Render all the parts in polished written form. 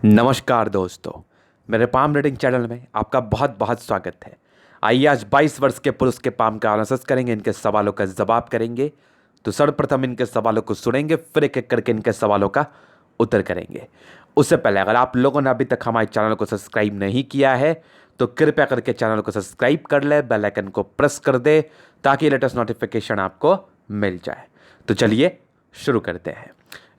नमस्कार दोस्तों, मेरे पाम रीडिंग चैनल में आपका बहुत बहुत स्वागत है। आइए आज 22 वर्ष के पुरुष के पाम का एनालिसिस करेंगे, इनके सवालों का जवाब करेंगे। तो सर्वप्रथम इनके सवालों को सुनेंगे, फिर एक एक करके इनके सवालों का उत्तर करेंगे। उससे पहले अगर आप लोगों ने अभी तक हमारे चैनल को सब्सक्राइब नहीं किया है तो कृपया करके चैनल को सब्सक्राइब कर ले, बेल आइकन को प्रेस कर दे ताकि लेटेस्ट नोटिफिकेशन आपको मिल जाए। तो चलिए शुरू करते हैं।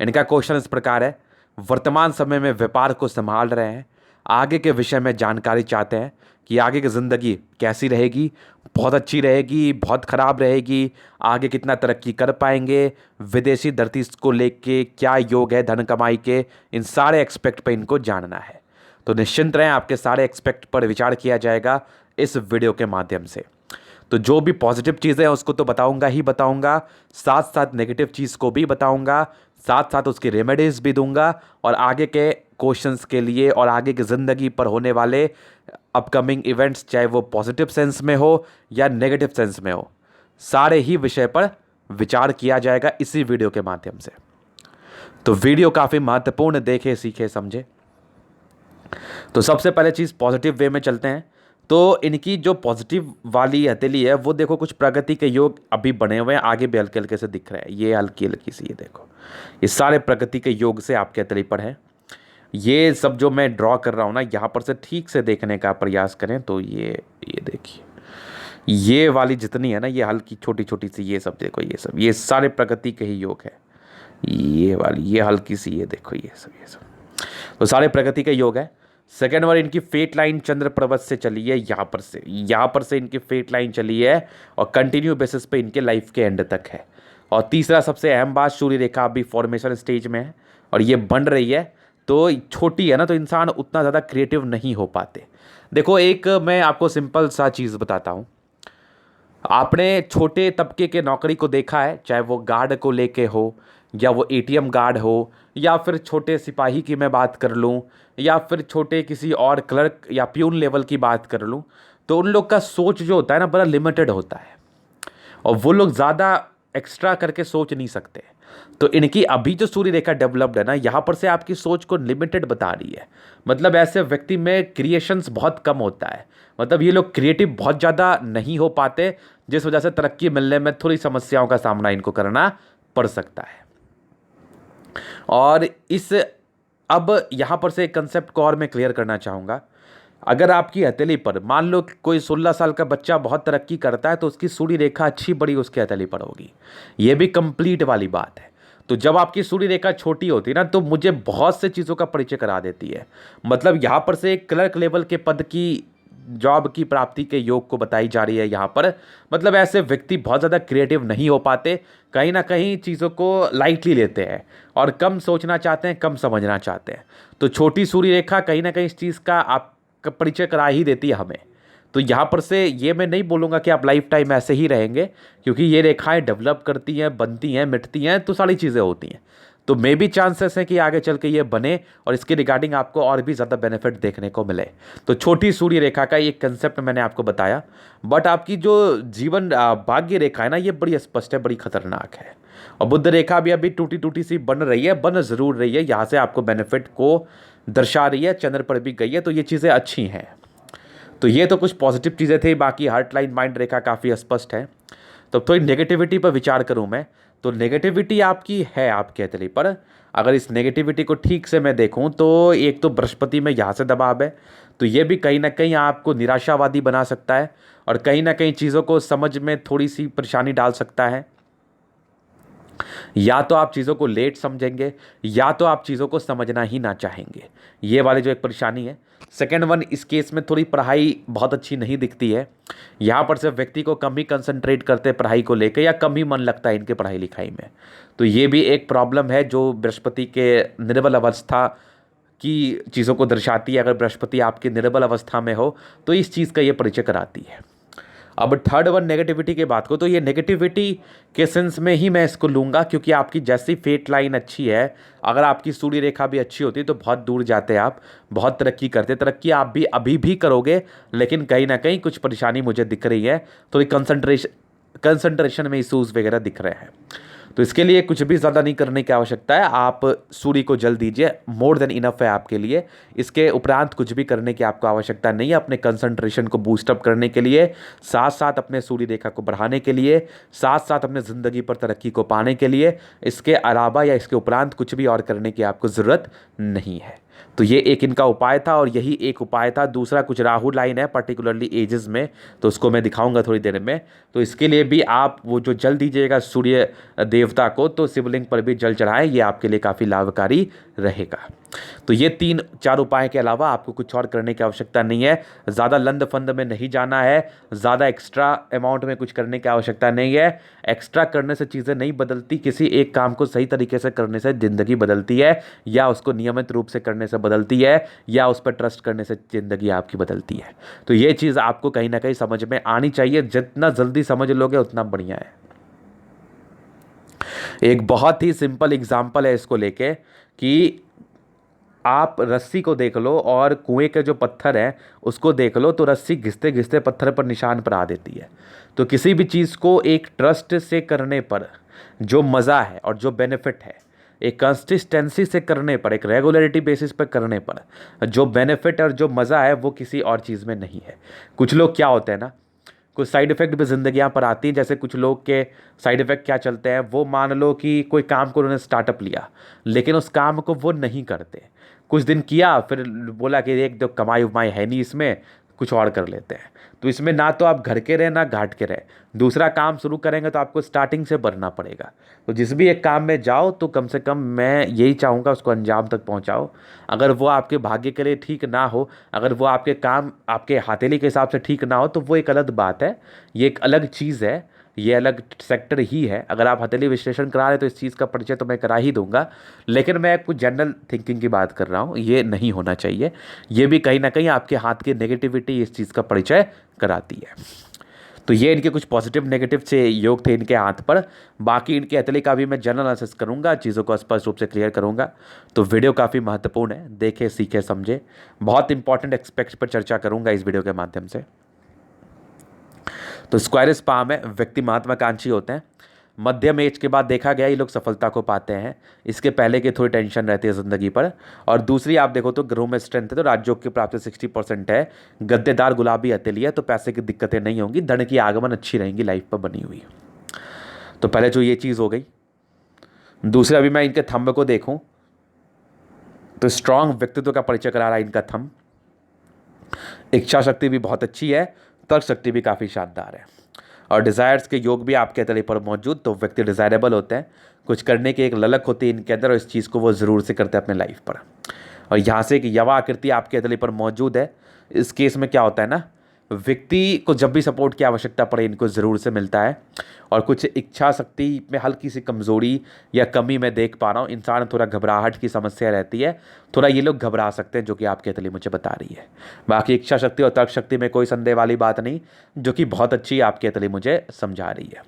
इनका क्वेश्चन इस प्रकार है, वर्तमान समय में व्यापार को संभाल रहे हैं, आगे के विषय में जानकारी चाहते हैं कि आगे की ज़िंदगी कैसी रहेगी, बहुत अच्छी रहेगी, बहुत ख़राब रहेगी, आगे कितना तरक्की कर पाएंगे, विदेशी धरती को लेके क्या योग है धन कमाई के, इन सारे एक्सपेक्ट पे इनको जानना है। तो निश्चिंत रहें, आपके सारे एक्सपेक्ट पर विचार किया जाएगा इस वीडियो के माध्यम से। तो जो भी पॉजिटिव चीज़ें हैं उसको तो बताऊंगा ही बताऊंगा, साथ साथ नेगेटिव चीज़ को भी बताऊंगा, साथ साथ उसकी रेमेडीज भी दूंगा, और आगे के क्वेश्चंस के लिए और आगे की ज़िंदगी पर होने वाले अपकमिंग इवेंट्स, चाहे वो पॉजिटिव सेंस में हो या नेगेटिव सेंस में हो, सारे ही विषय पर विचार किया जाएगा इसी वीडियो के माध्यम से। तो वीडियो काफ़ी महत्वपूर्ण, देखे सीखे समझे। तो सबसे पहले चीज़ पॉजिटिव वे में चलते हैं। तो इनकी जो पॉजिटिव वाली हथेली है वो देखो, कुछ प्रगति के योग अभी बने हुए हैं, आगे भी हल्के हल्के से दिख रहे हैं। ये हल्की हल्की सी, ये देखो, ये सारे प्रगति के योग से आपके हथेली पर है। ये सब जो मैं ड्रॉ कर रहा हूँ ना, यहाँ पर से ठीक से देखने का प्रयास करें तो ये देखिए, ये वाली जितनी है ना, ये हल्की छोटी छोटी सी, ये सब देखो, ये सारे प्रगति के ही योग है। ये वाली, ये हल्की सी, ये देखो, ये सब तो सारे प्रगति के योग है। सेकेंड बार इनकी फेट लाइन चंद्र पर्वत से चली है, यहाँ पर से इनकी फेट लाइन चली है और कंटिन्यू बेसिस पे इनके लाइफ के एंड तक है। और तीसरा सबसे अहम बात, सूर्य रेखा अभी फॉर्मेशन स्टेज में है और ये बन रही है, तो छोटी है ना, तो इंसान उतना ज़्यादा क्रिएटिव नहीं हो पाते। देखो, एक मैं आपको सिंपल सा चीज़ बताता हूँ। आपने छोटे तबके के नौकरी को देखा है, चाहे वो गार्ड को लेके हो, या वो एटीएम गार्ड हो, या फिर छोटे सिपाही की मैं बात कर लूँ, या फिर छोटे किसी और क्लर्क या प्यून लेवल की बात कर लूँ, तो उन लोग का सोच जो होता है ना, बड़ा लिमिटेड होता है और वो लोग ज़्यादा एक्स्ट्रा करके सोच नहीं सकते। तो इनकी अभी जो सूर्य रेखा डेवलप्ड है ना, यहाँ पर से आपकी सोच को लिमिटेड बता रही है। मतलब ऐसे व्यक्ति में क्रिएशंस बहुत कम होता है, मतलब ये लोग क्रिएटिव बहुत ज़्यादा नहीं हो पाते, जिस वजह से तरक्की मिलने में थोड़ी समस्याओं का सामना इनको करना पड़ सकता है। और इस अब यहाँ पर से एक कंसेप्ट को और मैं क्लियर करना चाहूँगा। अगर आपकी हथेली पर मान लो कोई 16 साल का बच्चा बहुत तरक्की करता है, तो उसकी सूर्य रेखा अच्छी बड़ी उसके हथेली पर होगी, ये भी कंप्लीट वाली बात है। तो जब आपकी सूर्य रेखा छोटी होती है ना, तो मुझे बहुत से चीज़ों का परिचय करा देती है। मतलब यहाँ पर से एक क्लर्क लेवल के पद की जॉब की प्राप्ति के योग को बताई जा रही है यहाँ पर। मतलब ऐसे व्यक्ति बहुत ज़्यादा क्रिएटिव नहीं हो पाते, कहीं ना कहीं चीज़ों को लाइटली लेते हैं और कम सोचना चाहते हैं, कम समझना चाहते हैं। तो छोटी सूर्य रेखा कहीं ना कहीं इस चीज़ का आपका परिचय करा ही देती है हमें। तो यहाँ पर से ये मैं नहीं बोलूँगा कि आप लाइफ टाइम ऐसे ही रहेंगे, क्योंकि ये रेखाएं डेवलप करती हैं, बनती हैं, मिटती हैं, तो सारी चीज़ें होती हैं। तो मे भी चांसेस हैं कि आगे चल के ये बने और इसके रिगार्डिंग आपको और भी ज़्यादा बेनिफिट देखने को मिले। तो छोटी सूर्य रेखा का एक कंसेप्ट मैंने आपको बताया, बट आपकी जो जीवन भाग्य रेखा है ना, ये बड़ी स्पष्ट है, बड़ी खतरनाक है। और बुध रेखा भी अभी टूटी टूटी सी बन रही है, बन ज़रूर रही है, यहाँ से आपको बेनिफिट को दर्शा रही है, चंद्र पर भी गई है, तो ये चीज़ें अच्छी हैं। तो ये तो कुछ पॉजिटिव चीज़ें थी, बाकी हार्ट लाइन माइंड रेखा काफ़ी स्पष्ट है। तो थोड़ी नेगेटिविटी पर विचार करूं मैं, तो नेगेटिविटी आपकी है आपके हथेली पर। अगर इस नेगेटिविटी को ठीक से मैं देखूं तो एक तो बृहस्पति में यहाँ से दबाव है, तो ये भी कहीं ना कहीं आपको निराशावादी बना सकता है और कहीं ना कहीं चीज़ों को समझ में थोड़ी सी परेशानी डाल सकता है। या तो आप चीज़ों को लेट समझेंगे, या तो आप चीज़ों को समझना ही ना चाहेंगे, ये वाली जो एक परेशानी है। सेकेंड वन, इस केस में थोड़ी पढ़ाई बहुत अच्छी नहीं दिखती है, यहाँ पर से व्यक्ति को कम ही कंसंट्रेट करते हैं पढ़ाई को लेकर, या कम ही मन लगता है इनके पढ़ाई लिखाई में। तो ये भी एक प्रॉब्लम है जो बृहस्पति के निर्बल अवस्था की चीज़ों को दर्शाती है। अगर बृहस्पति आपकी निर्बल अवस्था में हो तो इस चीज़ का ये परिचय कराती है। अब थर्ड वन, नेगेटिविटी की बात को, तो ये नेगेटिविटी के सेंस में ही मैं इसको लूँगा, क्योंकि आपकी जैसी फेट लाइन अच्छी है, अगर आपकी सूर्य रेखा भी अच्छी होती तो बहुत दूर जाते आप, बहुत तरक्की करते। तरक्की आप भी अभी भी करोगे, लेकिन कहीं ना कहीं कुछ परेशानी मुझे दिख रही है, थोड़ी कंसंट्रेशन में इशूज़ वगैरह दिख रहे हैं। तो इसके लिए कुछ भी ज़्यादा नहीं करने की आवश्यकता है, आप सूर्य को जल दीजिए, मोर देन इनफ है आपके लिए। इसके उपरांत कुछ भी करने की आपको आवश्यकता नहीं है। अपने कंसंट्रेशन को बूस्टअप करने के लिए, साथ साथ अपने सूर्य रेखा को बढ़ाने के लिए, साथ साथ अपने ज़िंदगी पर तरक्की को पाने के लिए, इसके अलावा या इसके उपरांत कुछ भी और करने की आपको ज़रूरत नहीं है। तो ये एक इनका उपाय था और यही एक उपाय था। दूसरा कुछ राहु लाइन है पर्टिकुलरली एजेस में, तो उसको मैं दिखाऊंगा थोड़ी देर में। तो इसके लिए भी आप वो जो जल दीजिएगा सूर्य देवता को, तो शिवलिंग पर भी जल चढ़ाएं, ये आपके लिए काफ़ी लाभकारी रहेगा। तो ये 3-4 उपाय के अलावा आपको कुछ और करने की आवश्यकता नहीं है। ज़्यादा लंद फंद में नहीं जाना है, ज़्यादा एक्स्ट्रा अमाउंट में कुछ करने की आवश्यकता नहीं है। एक्स्ट्रा करने से चीज़ें नहीं बदलती, किसी एक काम को सही तरीके से करने से ज़िंदगी बदलती है, या उसको नियमित रूप से करने से बदलती है, या उस पर ट्रस्ट करने से ज़िंदगी आपकी बदलती है। तो ये चीज़ आपको कहीं ना कहीं समझ में आनी चाहिए। जितना जल्दी समझ लोगे उतना बढ़िया है। एक बहुत ही सिंपल एग्जाम्पल है इसको लेके कि आप रस्सी को देख लो और कुएं के जो पत्थर हैं उसको देख लो, तो रस्सी घिसते घिसते पत्थर पर निशान पड़ा देती है। तो किसी भी चीज़ को एक ट्रस्ट से करने पर जो मज़ा है और जो बेनिफिट है, एक कंसिस्टेंसी से करने पर, एक रेगुलरिटी बेसिस पर करने पर जो बेनिफिट और जो मज़ा है वो किसी और चीज़ में नहीं है। कुछ लोग क्या होते हैं ना, कुछ साइड इफ़ेक्ट भी ज़िंदगियाँ पर आती हैं। जैसे कुछ लोग के साइड इफ़ेक्ट क्या चलते हैं, वो मान लो कि कोई काम को उन्होंने स्टार्टअप लिया, लेकिन उस काम को वो नहीं करते। कुछ दिन किया, फिर बोला कि एक दो कमाई उमाई है नहीं इसमें, कुछ और कर लेते हैं। तो इसमें ना तो आप घर के रहे ना घाट के रहे। दूसरा काम शुरू करेंगे तो आपको स्टार्टिंग से भरना पड़ेगा। तो जिस भी एक काम में जाओ तो कम से कम मैं यही चाहूँगा उसको अंजाम तक पहुँचाओ। अगर वो आपके भाग्य के लिए ठीक ना हो, अगर वो आपके काम आपके हथेली के हिसाब से ठीक ना हो, तो वो एक अलग बात है, ये एक अलग चीज़ है, ये अलग सेक्टर ही है। अगर आप हथेली विश्लेषण करा रहे तो इस चीज़ का परिचय तो मैं करा ही दूंगा, लेकिन मैं कुछ जनरल थिंकिंग की बात कर रहा हूँ, ये नहीं होना चाहिए। ये भी कहीं ना कहीं आपके हाथ की नेगेटिविटी इस चीज़ का परिचय कराती है। तो ये इनके कुछ पॉजिटिव नेगेटिव से योग थे इनके हाथ पर। बाकी इनके हथेली का भी मैं जनरल एनालिसिस करूंगा, चीज़ों को स्पष्ट रूप से क्लियर करूंगा। तो वीडियो काफ़ी महत्वपूर्ण है, देखे सीखे समझे। बहुत इंपॉर्टेंट एस्पेक्ट पर चर्चा करूंगा इस वीडियो के माध्यम से। तो स्क्वायरस पाम है, व्यक्ति महत्वाकांक्षी होते हैं। मध्यम एज के बाद देखा गया ये लोग सफलता को पाते हैं। इसके पहले की थोड़ी टेंशन रहती है ज़िंदगी पर। और दूसरी आप देखो तो ग्रोह में स्ट्रेंथ है, तो राजयोग की प्राप्ति 60% है। गद्देदार गुलाबी हथेली है, तो पैसे की दिक्कतें नहीं होंगी, धन की आगमन अच्छी रहेंगी लाइफ पर बनी हुई। तो पहले जो ये चीज़ हो गई। दूसरा, अभी मैं इनके थंब को देखूं तो स्ट्रांग व्यक्तित्व का परिचय करा रहा है इनका थंब। इच्छा शक्ति भी बहुत अच्छी है, तर्क शक्ति भी काफ़ी शानदार है, और डिज़ायर्स के योग भी आपके हथेली पर मौजूद। तो व्यक्ति डिज़ायरेबल होते हैं, कुछ करने की एक ललक होती है इनके अंदर, और इस चीज़ को वो ज़रूर से करते हैं अपने लाइफ पर। और यहाँ से एक यवा आकृति आपके हथेली पर मौजूद है। इस केस में क्या होता है ना, व्यक्ति को जब भी सपोर्ट की आवश्यकता पड़े इनको ज़रूर से मिलता है। और कुछ इच्छा शक्ति में हल्की सी कमज़ोरी या कमी मैं देख पा रहा हूँ। इंसान थोड़ा घबराहट की समस्या रहती है, थोड़ा ये लोग घबरा सकते हैं, जो कि आपके हथेली मुझे बता रही है। बाकी इच्छा शक्ति और तर्क शक्ति में कोई संदेह वाली बात नहीं, जो कि बहुत अच्छी आपके हथेली मुझे समझा रही है।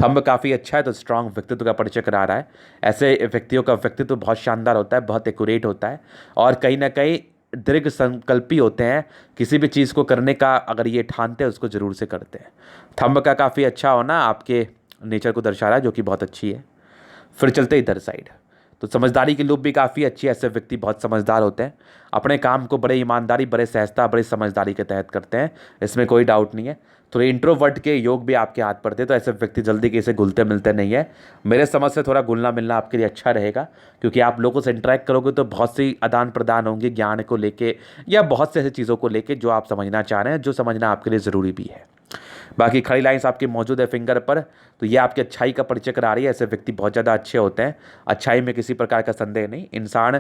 थंब काफ़ी अच्छा है, तो स्ट्रांग व्यक्तित्व का परिचय करा रहा है। ऐसे व्यक्तियों का व्यक्तित्व बहुत शानदार होता है, बहुत एक्यूरेट होता है, और कहीं ना कहीं दीर्घ संकल्पी होते हैं। किसी भी चीज़ को करने का अगर ये ठानते हैं उसको ज़रूर से करते हैं। थंब का काफ़ी अच्छा होना आपके नेचर को दर्शा रहा है, जो कि बहुत अच्छी है। फिर चलते इधर साइड, तो समझदारी की लूप भी काफ़ी अच्छी है। ऐसे व्यक्ति बहुत समझदार होते हैं, अपने काम को बड़े ईमानदारी, बड़े सहजता, बड़े समझदारी के तहत करते हैं, इसमें कोई डाउट नहीं है। थोड़े इंट्रोवर्ट के योग भी आपके हाथ पड़ते हैं, तो ऐसे व्यक्ति जल्दी किसी घुलते मिलते नहीं है। मेरे समझ से थोड़ा घुलना मिलना आपके लिए अच्छा रहेगा, क्योंकि आप लोगों से इंटरेक्ट करोगे तो बहुत सी आदान प्रदान होंगे ज्ञान को लेके, या बहुत से ऐसी चीज़ों को लेके जो आप समझना चाह रहे हैं, जो समझना आपके लिए ज़रूरी भी है। बाकी खड़ी लाइंस आपकी मौजूद है फिंगर पर, तो ये आपकी अच्छाई का परिचय करा रही है। ऐसे व्यक्ति बहुत ज़्यादा अच्छे होते हैं, अच्छाई में किसी प्रकार का संदेह नहीं। इंसान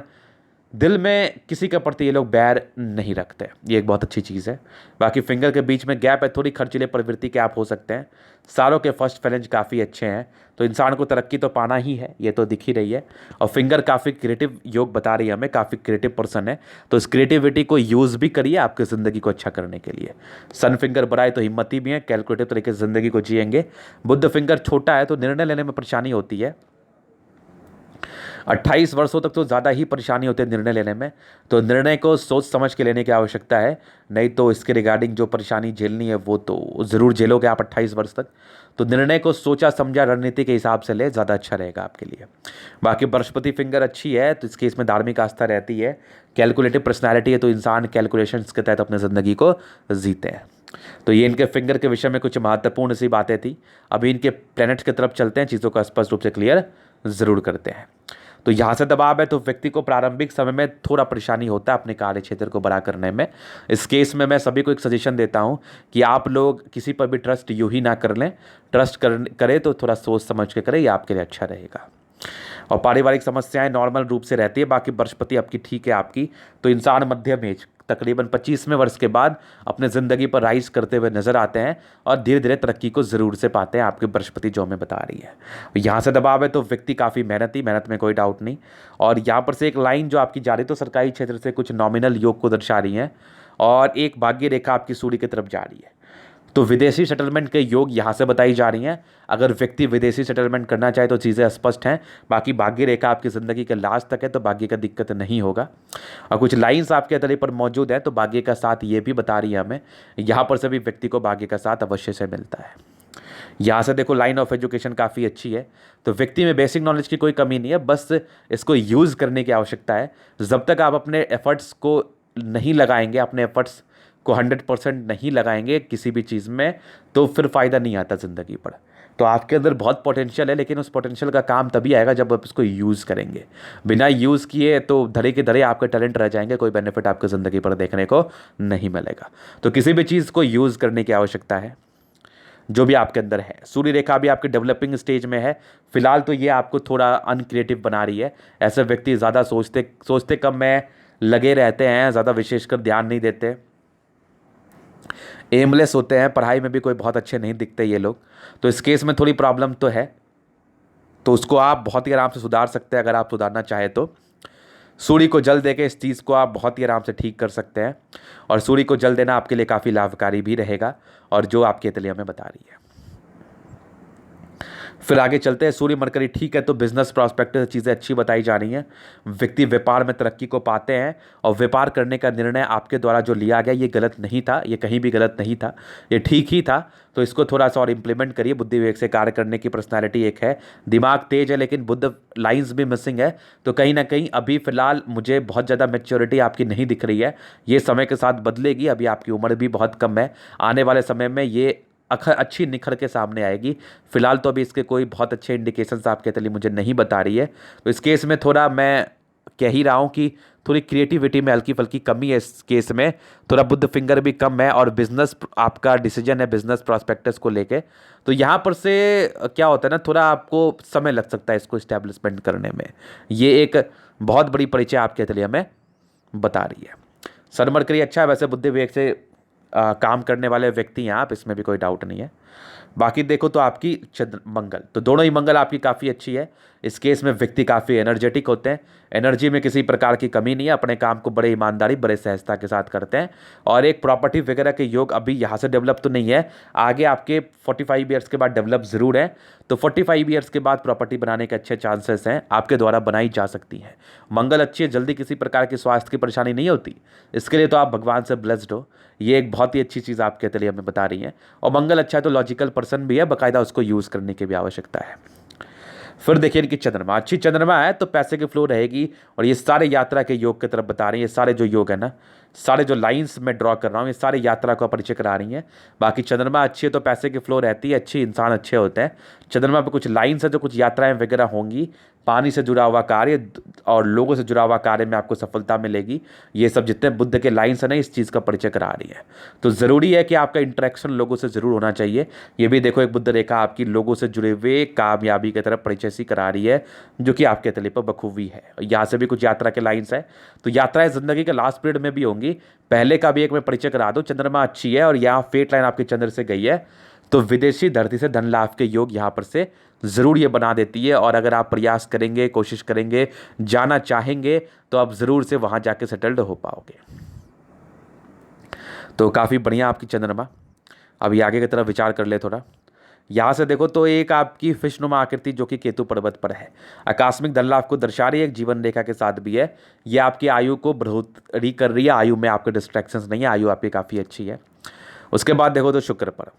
दिल में किसी के प्रति ये लोग बैर नहीं रखते, ये एक बहुत अच्छी चीज़ है। बाकी फिंगर के बीच में गैप है, थोड़ी खर्चीले प्रवृत्ति के आप हो सकते हैं। सारों के फर्स्ट फैलेंज काफ़ी अच्छे हैं, तो इंसान को तरक्की तो पाना ही है, ये तो दिख ही रही है। और फिंगर काफ़ी क्रिएटिव योग बता रही है हमें, काफ़ी क्रिएटिव पर्सन है, तो इस क्रिएटिविटी को यूज़ भी करिए आपकी ज़िंदगी को अच्छा करने के लिए। सन फिंगर बड़ा है तो हिम्मती भी है, कैलकुलेटिव तरीके से ज़िंदगी को जिएंगे। बुध फिंगर छोटा है तो निर्णय लेने में परेशानी होती है, 28 वर्षों तक तो ज़्यादा ही परेशानी होती है निर्णय लेने में, तो निर्णय को सोच समझ के लेने की आवश्यकता है, नहीं तो इसके रिगार्डिंग जो परेशानी झेलनी है वो तो ज़रूर झेलोगे आप 28 वर्ष तक। तो निर्णय को सोचा समझा रणनीति के हिसाब से ले, ज़्यादा अच्छा रहेगा आपके लिए। बाकी बृहस्पति फिंगर अच्छी है तो इस केस में धार्मिक आस्था रहती है, कैलकुलेटिव पर्सनैलिटी है तो इंसान कैलकुलेशंस के तहत अपने ज़िंदगी को जीते हैं। तो ये इनके फिंगर के विषय में कुछ महत्वपूर्ण सी बातें थी। अभी इनके प्लैनेट्स की तरफ चलते हैं, चीज़ों को स्पष्ट रूप से क्लियर ज़रूर करते हैं। तो यहाँ से दबाव है तो व्यक्ति को प्रारंभिक समय में थोड़ा परेशानी होता है अपने कार्य क्षेत्र को बड़ा करने में। इस केस में मैं सभी को एक सजेशन देता हूँ कि आप लोग किसी पर भी ट्रस्ट यूं ही ना कर लें, ट्रस्ट करें तो थोड़ा सोच समझ के करें, ये आपके लिए अच्छा रहेगा। और पारिवारिक समस्याएं नॉर्मल रूप से रहती है, बाकी बृहस्पति आपकी ठीक है आपकी, तो इंसान मध्यम एज तकरीबन 25वें वर्ष के बाद अपने ज़िंदगी पर राइज करते हुए नजर आते हैं और धीरे धीरे तरक्की को ज़रूर से पाते हैं, आपके बृहस्पति जो हमें बता रही है। यहाँ से दबाव है तो व्यक्ति काफ़ी मेहनत में कोई डाउट नहीं। और यहाँ पर से एक लाइन जो आपकी जा रही है तो सरकारी क्षेत्र से कुछ नॉमिनल योग को दर्शा रही है और एक भाग्य रेखा आपकी सूर्य की तरफ जा रही है, तो विदेशी सेटलमेंट के योग यहाँ से बताई जा रही हैं। अगर व्यक्ति विदेशी सेटलमेंट करना चाहे तो चीज़ें स्पष्ट हैं। बाकी भाग्य रेखा आपकी ज़िंदगी के लास्ट तक है तो भाग्य का दिक्कत नहीं होगा। और कुछ लाइंस आपके तले पर मौजूद हैं तो भाग्य का साथ ये भी बता रही है हमें, यहाँ पर सभी व्यक्ति को भाग्य का साथ अवश्य से मिलता है। यहाँ से देखो लाइन ऑफ एजुकेशन काफ़ी अच्छी है, तो व्यक्ति में बेसिक नॉलेज की कोई कमी नहीं है, बस इसको यूज़ करने की आवश्यकता है। जब तक आप अपने एफर्ट्स को नहीं लगाएंगे, अपने एफर्ट्स को 100% नहीं लगाएंगे किसी भी चीज़ में, तो फिर फ़ायदा नहीं आता ज़िंदगी पर। तो आपके अंदर बहुत पोटेंशियल है, लेकिन उस पोटेंशियल का काम तभी आएगा जब आप इसको यूज़ करेंगे। बिना यूज़ किए तो धरे के धरे आपके टैलेंट रह जाएंगे, कोई बेनिफिट आपको ज़िंदगी पर देखने को नहीं मिलेगा। तो किसी भी चीज़ को यूज़ करने की आवश्यकता है जो भी आपके अंदर है। सूर्य रेखा भी आपके डेवलपिंग स्टेज में है फिलहाल, तो ये आपको थोड़ा अनक्रिएटिव बना रही है। ऐसे व्यक्ति ज़्यादा सोचते कम में लगे रहते हैं, ज़्यादा विशेषकर ध्यान नहीं देते, एमलेस होते हैं, पढ़ाई में भी कोई बहुत अच्छे नहीं दिखते ये लोग। तो इस केस में थोड़ी प्रॉब्लम तो है, तो उसको आप बहुत ही आराम से सुधार सकते हैं अगर आप सुधारना चाहें तो। सूर्य को जल देके इस चीज़ को आप बहुत ही आराम से ठीक कर सकते हैं, और सूर्य को जल देना आपके लिए काफ़ी लाभकारी भी रहेगा, और जो आपके तलिया में बता रही है। फिर आगे चलते हैं, सूर्य मरकरी ठीक है तो बिजनेस प्रॉस्पेक्ट चीज़ें अच्छी बताई जा रही हैं। व्यक्ति व्यापार में तरक्की को पाते हैं, और व्यापार करने का निर्णय आपके द्वारा जो लिया गया ये गलत नहीं था, ये कहीं भी गलत नहीं था, ये ठीक ही था। तो इसको थोड़ा सा और इम्प्लीमेंट करिए। बुद्धि विवेक से कार्य करने की पर्सनैलिटी एक है, दिमाग तेज है, लेकिन बुद्ध लाइंस भी मिसिंग है। तो कहीं ना कहीं अभी फ़िलहाल मुझे बहुत ज़्यादा मैच्योरिटी आपकी नहीं दिख रही है, ये समय के साथ बदलेगी। अभी आपकी उम्र भी बहुत कम है, आने वाले समय में ये अच्छी निखर के सामने आएगी। फिलहाल तो अभी इसके कोई बहुत अच्छे इंडिकेशंस आपके तली मुझे नहीं बता रही है। तो इस केस में थोड़ा मैं कह ही रहा हूँ कि थोड़ी क्रिएटिविटी में हल्की फल्की कमी है इस केस में, थोड़ा बुद्ध फिंगर भी कम है, और बिजनेस आपका डिसीजन है बिजनेस प्रॉस्पेक्टस को लेके, तो यहाँ पर से क्या होता है ना, थोड़ा आपको समय लग सकता है इसको इस्टेब्लिशमेंट करने में। ये एक बहुत बड़ी परिचय आपके तली हमें बता रही है। सन मरकरी अच्छा है, वैसे बुद्धि विवेक से काम करने वाले व्यक्ति हैं आप, इसमें भी कोई डाउट नहीं है। बाकी देखो तो आपकी चंद्र मंगल, तो दोनों ही मंगल आपकी काफ़ी अच्छी है। इस केस में व्यक्ति काफ़ी एनर्जेटिक होते हैं, एनर्जी में किसी प्रकार की कमी नहीं है, अपने काम को बड़े ईमानदारी बड़े सहजता के साथ करते हैं। और एक प्रॉपर्टी वगैरह के योग अभी यहाँ से डेवलप तो नहीं है, आगे आपके 45 ईयर्स के बाद डेवलप ज़रूर है। तो 45 ईयर्स के बाद प्रॉपर्टी बनाने के अच्छे चांसेस हैं, आपके द्वारा बनाई जा सकती हैं। मंगल अच्छी है, जल्दी किसी प्रकार की स्वास्थ्य की परेशानी नहीं होती, इसके लिए तो आप भगवान से ब्लेस्ड हो। ये एक बहुत ही अच्छी चीज़ आपके लिए हमें बता रही हैं। और मंगल अच्छा है तो लॉजिकल पर्सन भी है, बाकायदा उसको यूज़ करने की भी आवश्यकता है। फिर देखिए इनकी चंद्रमा, अच्छी चंद्रमा है तो पैसे की फ्लो रहेगी, और ये सारे यात्रा के योग की तरफ बता रही है। ये सारे जो योग है ना, सारे जो लाइंस मैं ड्रॉ कर रहा हूँ, ये सारे यात्रा का परिचय करा रही हैं। बाकी चंद्रमा अच्छी है तो पैसे की फ्लो रहती है, अच्छी इंसान अच्छे होते हैं। चंद्रमा पे कुछ लाइंस है, जो कुछ यात्राएं वगैरह होंगी, पानी से जुड़ा हुआ कार्य और लोगों से जुड़ा हुआ कार्य में आपको सफलता मिलेगी। ये सब जितने बुद्ध के लाइंस हैं ना, इस चीज़ का परिचय करा रही है। तो ज़रूरी है कि आपका इंटरेक्शन लोगों से ज़रूर होना चाहिए। ये भी देखो एक बुद्ध रेखा आपकी लोगों से जुड़े हुए कामयाबी की तरफ परिचय सी करा रही है, जो कि आपके तले पर बखूबी है। यहाँ से भी कुछ यात्रा के लाइंस है, तो यात्राएं ज़िंदगी के लास्ट पीरियड में भी होंगी। पहले का भी एक मैं परिचय करा दूँ, चंद्रमा अच्छी है और यहाँ फेट लाइन आपके चंद्र से गई है, तो विदेशी धरती से धन लाभ के योग यहाँ पर से ज़रूर ये बना देती है। और अगर आप प्रयास करेंगे, कोशिश करेंगे, जाना चाहेंगे, तो आप ज़रूर से वहाँ जाके सेटल्ड हो पाओगे। तो काफ़ी बढ़िया आपकी चंद्रमा। अभी आगे की तरफ विचार कर ले थोड़ा। यहाँ से देखो तो एक आपकी फिशनुमा आकृति जो कि केतु पर्वत पर है, आकस्मिक धन लाभ को दर्शा रही है, एक जीवन रेखा के साथ भी है। ये आपकी आयु को बढ़ोतरी कर रही है, आयु में आपके डिस्ट्रैक्शंस नहीं है, आयु आपकी काफ़ी अच्छी है। उसके बाद देखो तो शुक्र पर,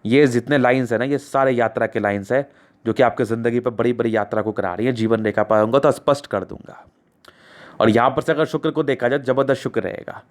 ये जितने लाइन्स है ना, ये सारे यात्रा के लाइन्स है जो कि आपके ज़िंदगी पर बड़ी बड़ी यात्रा को करा रही है। जीवन रेखा पर आऊँगा तो स्पष्ट कर दूंगा। और यहाँ पर से अगर शुक्र को देखा जाए, जबरदस्त शुक्र रहेगा,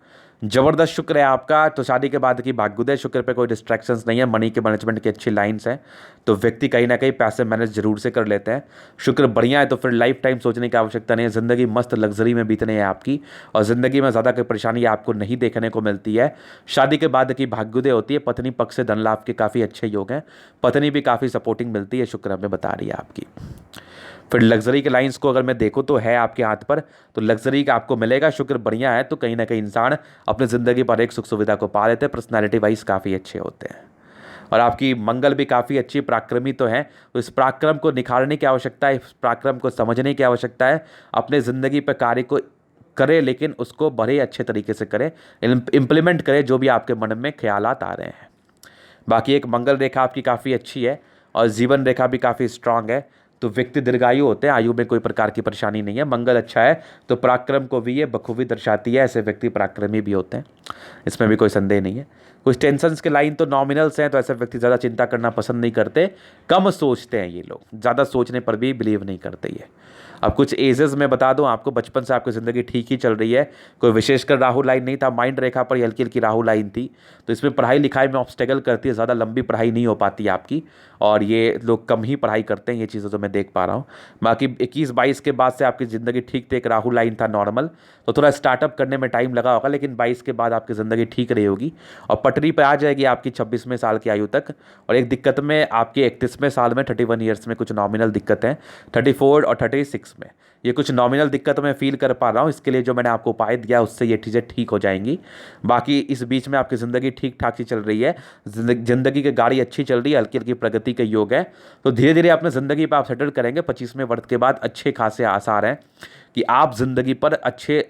जबरदस्त शुक्र है आपका। तो शादी के बाद की भाग्योदय, शुक्र पे कोई डिस्ट्रैक्शंस नहीं है, मनी के मैनेजमेंट की अच्छी लाइंस हैं, तो व्यक्ति कहीं ना कहीं पैसे मैनेज जरूर से कर लेते हैं। शुक्र बढ़िया है तो फिर लाइफ टाइम सोचने की आवश्यकता नहीं है, ज़िंदगी मस्त लग्जरी में बीतने है आपकी, और ज़िंदगी में ज़्यादा कोई परेशानी आपको नहीं देखने को मिलती है। शादी के बाद की भाग्योदय होती है, पत्नी पक्ष से धन लाभ के काफ़ी अच्छे योग हैं, पत्नी भी काफ़ी सपोर्टिंग मिलती है, शुक्र हमें बता रही है आपकी। फिर लग्जरी के लाइंस को अगर मैं देखूँ तो है आपके हाथ पर, तो लग्जरी का आपको मिलेगा, शुक्र बढ़िया है तो कहीं ना कहीं इंसान अपनी ज़िंदगी पर एक सुख सुविधा को पा लेते हैं, पर्सनैलिटी वाइज काफ़ी अच्छे होते हैं। और आपकी मंगल भी काफ़ी अच्छी पराक्रमी तो है, तो इस पराक्रम को निखारने की आवश्यकता है, इस पराक्रम को समझने की आवश्यकता है, अपने ज़िंदगी पर कार्य को करे लेकिन उसको बड़े अच्छे तरीके से करें, इम्प्लीमेंट करें जो भी आपके मन में ख्यालात आ रहे हैं। बाकी एक मंगल रेखा आपकी काफ़ी अच्छी है और जीवन रेखा भी काफ़ी स्ट्रांग है, तो व्यक्ति दीर्घायु होते हैं, आयु में कोई प्रकार की परेशानी नहीं है। मंगल अच्छा है तो पराक्रम को भी ये बखूबी दर्शाती है, ऐसे व्यक्ति पराक्रमी भी होते हैं, इसमें भी कोई संदेह नहीं है। कुछ टेंशन्स के लाइन तो नॉमिनल्स हैं, तो ऐसे व्यक्ति ज़्यादा चिंता करना पसंद नहीं करते, कम सोचते हैं ये लोग, ज़्यादा सोचने पर भी बिलीव नहीं करते ये। अब कुछ एजेस में बता दूं आपको, बचपन से आपकी ज़िंदगी ठीक ही चल रही है, कोई विशेषकर राहु लाइन नहीं था, माइंड रेखा पर हल्की हल्की राहु लाइन थी, तो इसमें पढ़ाई लिखाई में ऑब्स्टेकल करती है, ज़्यादा लंबी पढ़ाई नहीं हो पाती आपकी, और ये लोग कम ही पढ़ाई करते हैं, ये चीज़ें तो मैं देख पा रहा हूँ। बाकी 21-22 के बाद से आपकी ज़िंदगी ठीक थी, एक राहु लाइन था नॉर्मल, तो थोड़ा स्टार्टअप करने में टाइम लगा होगा, लेकिन 22 के बाद आपकी ज़िंदगी ठीक रही होगी और पटरी पर आ जाएगी आपकी 26वें साल की आयु तक। और एक दिक्कत में आपकी 31वें साल में 31 ईयर्स में कुछ नॉमिनल दिक्कत हैं, 34 और 36 में ये कुछ नॉमिनल दिक्कत मैं फील कर पा रहा हूँ, इसके लिए जो मैंने आपको उपाय दिया उससे ये चीज़ें ठीक हो जाएंगी। बाकी इस बीच में आपकी ज़िंदगी ठीक ठाक सी चल रही है, ज़िंदगी की गाड़ी अच्छी चल रही है, हल्की हल्की प्रगति का योग है, तो धीरे धीरे अपने ज़िंदगी पर आप सेटल करेंगे। 25वें वर्ष के बाद अच्छे खासे आसार हैं कि आप ज़िंदगी पर अच्छे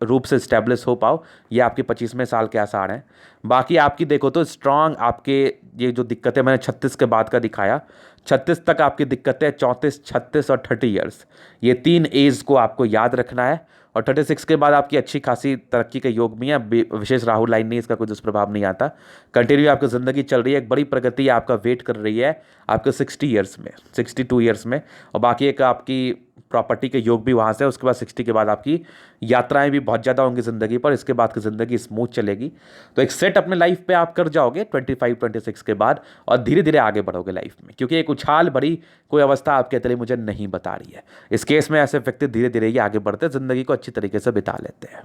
रूप से स्टैब्लिश हो पाओ, ये आपके 25वें साल के आसार हैं। बाकी आपकी देखो तो स्ट्रांग आपके ये जो दिक्कतें मैंने 36 के बाद का दिखाया, 36 तक आपकी दिक्कतें 34, 36 और 30 ईयर्स, ये 3 एज को आपको याद रखना है। और 36 के बाद आपकी अच्छी खासी तरक्की के योग भी है, विशेष राहु लाइन नहीं, इसका कोई दुष्प्रभाव नहीं आता, कंटिन्यू आपकी ज़िंदगी चल रही है, एक बड़ी प्रगति आपका वेट कर रही है आपके 60 ईयर्स में, 62 ईयर्स में। और बाकी एक आपकी प्रॉपर्टी के योग भी वहाँ से, उसके बाद 60 के बाद आपकी यात्राएं भी बहुत ज़्यादा होंगी ज़िंदगी पर, इसके बाद की ज़िंदगी स्मूथ चलेगी। तो एक सेट अपने लाइफ पे आप कर जाओगे 25-26 के बाद, और धीरे धीरे आगे बढ़ोगे लाइफ में, क्योंकि एक उछाल भरी कोई अवस्था आपके अंदर मुझे नहीं बता रही है। इस केस में ऐसे व्यक्ति धीरे धीरे ही आगे बढ़ते हैं, ज़िंदगी को अच्छी तरीके से बिता लेते हैं।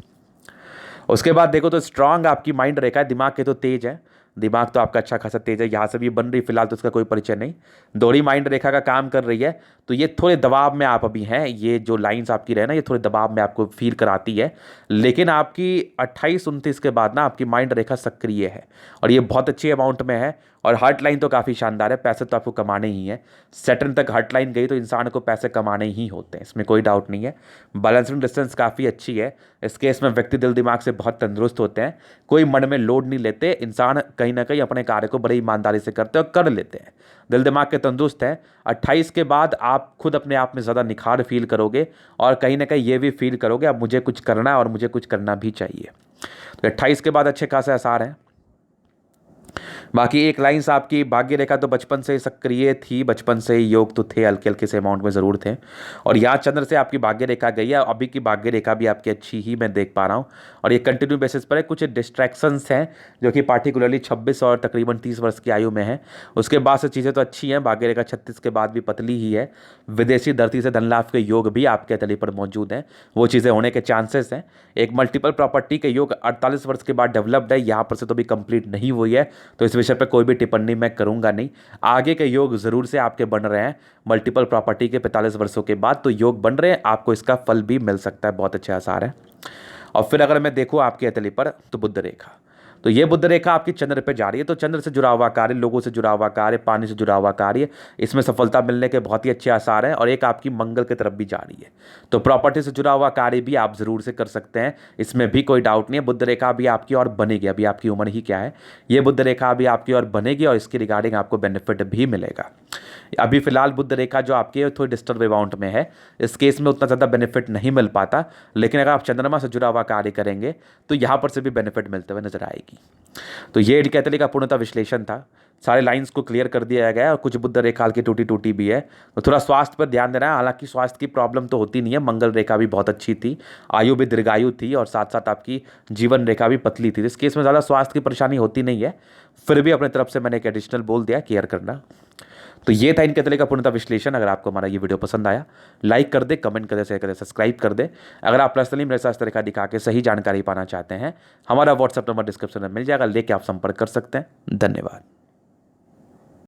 उसके बाद देखो तो स्ट्रांग आपकी माइंड रेखा है, दिमाग के तो तेज है, दिमाग तो आपका अच्छा खासा तेज है, यहाँ से भी बन रही फिलहाल तो उसका कोई परिचय नहीं, दोहरी माइंड रेखा का काम कर रही है, तो ये थोड़े दबाव में आप अभी हैं, ये जो लाइंस आपकी रहे ना ये थोड़े दबाव में आपको फील कराती है, लेकिन आपकी 28-29 के बाद ना आपकी माइंड रेखा सक्रिय है और ये बहुत अच्छी अमाउंट में है। और हार्ट लाइन तो काफ़ी शानदार है, पैसे तो आपको कमाने ही है, सैटर्न तक हार्ट लाइन गई तो इंसान को पैसे कमाने ही होते हैं, इसमें कोई डाउट नहीं है। बैलेंसिंग डिस्टेंस काफ़ी अच्छी है, इस केस में व्यक्ति दिल दिमाग से बहुत तंदुरुस्त होते हैं, कोई मन में लोड नहीं लेते, इंसान कहीं ना कहीं अपने कार्य को बड़ी ईमानदारी से करते हैं और कर लेते हैं, दिल दिमाग के तंदुरुस्त हैं। 28 के बाद आप खुद अपने आप में ज़्यादा निखार फील करोगे और कहीं ना कहीं ये भी फील करोगे अब मुझे कुछ करना है और मुझे कुछ करना भी चाहिए। तो 28 के बाद अच्छे खासे आसार हैं। बाकी एक लाइन्स आपकी भाग्य रेखा तो बचपन से सक्रिय थी, बचपन से योग तो थे, हल्के हल्के से अमाउंट में ज़रूर थे, और यहाँ चंद्र से आपकी भाग्य रेखा गई है, अभी की भाग्य रेखा भी आपकी अच्छी ही मैं देख पा रहा हूँ, और ये कंटिन्यू बेसिस पर है। कुछ डिस्ट्रैक्शंस हैं जो कि पार्टिकुलरली 26 और तकरीबन 30 वर्ष की आयु में है, उसके बाद से चीज़ें तो अच्छी हैं। भाग्य रेखा 36 के बाद भी पतली ही है, विदेशी धरती से धन लाभ के योग भी आपके तली पर मौजूद हैं, वो चीज़ें होने के चांसेस हैं। एक मल्टीपल प्रॉपर्टी के योग 48 वर्ष के बाद डेवलप्ड है, यहाँ पर से तो भी कंप्लीट नहीं हुई है, तो इस विषय पर कोई भी टिप्पणी मैं करूंगा नहीं। आगे के योग जरूर से आपके बन रहे हैं, मल्टीपल प्रॉपर्टी के 45 वर्षों के बाद तो योग बन रहे हैं, आपको इसका फल भी मिल सकता है, बहुत अच्छे आसार है। और फिर अगर मैं देखूँ आपके अतली पर तो बुध रेखा, तो ये बुध रेखा आपकी चंद्र पे जा रही है, तो चंद्र से जुड़ा हुआ कार्य, लोगों से जुड़ा हुआ कार्य, पानी से जुड़ा हुआ कार्य, इसमें सफलता मिलने के बहुत ही अच्छे आसार हैं। और एक आपकी मंगल की तरफ भी जा रही है, तो प्रॉपर्टी से जुड़ा हुआ कार्य भी आप जरूर से कर सकते हैं, इसमें भी कोई डाउट नहीं है। बुध रेखा भी आपकी और बनेगी, अभी आपकी उम्र ही क्या है, ये बुध रेखा भी आपकी और बनेगी और इसकी रिगार्डिंग आपको बेनिफिट भी मिलेगा। अभी फिलहाल बुध रेखा जो आपकी है थोड़ी डिस्टर्ब अमाउंट में है, इस केस में उतना ज़्यादा बेनिफिट नहीं मिल पाता, लेकिन अगर आप चंद्रमा से जुड़ा हुआ कार्य करेंगे तो यहाँ पर से भी बेनिफिट मिलते हुए नजर आएगी। तो ये कैथली का पूर्णतः विश्लेषण था, सारे लाइंस को क्लियर कर दिया गया है और कुछ बुध रेखा की टूटी टूटी भी है, तो थोड़ा स्वास्थ्य पर ध्यान देना है। हालांकि स्वास्थ्य की प्रॉब्लम तो होती नहीं है, मंगल रेखा भी बहुत अच्छी थी, आयु भी दीर्घायु थी और साथ साथ आपकी जीवन रेखा भी पतली थी, इस केस में ज़्यादा स्वास्थ्य की परेशानी होती नहीं है। फिर भी अपने तरफ से मैंने एक एडिशनल बोल दिया, केयर करना। तो ये था इनके तले का पूर्णतः विश्लेषण। अगर आपको हमारा ये वीडियो पसंद आया, लाइक कर दे, कमेंट कर दे, शेयर कर दे, सब्सक्राइब कर दे। अगर आप पर्सनली मेरे साथ इस तरह का दिखा के सही जानकारी पाना चाहते हैं, हमारा व्हाट्सएप नंबर डिस्क्रिप्शन में मिल जाएगा, लेके आप संपर्क कर सकते हैं। धन्यवाद।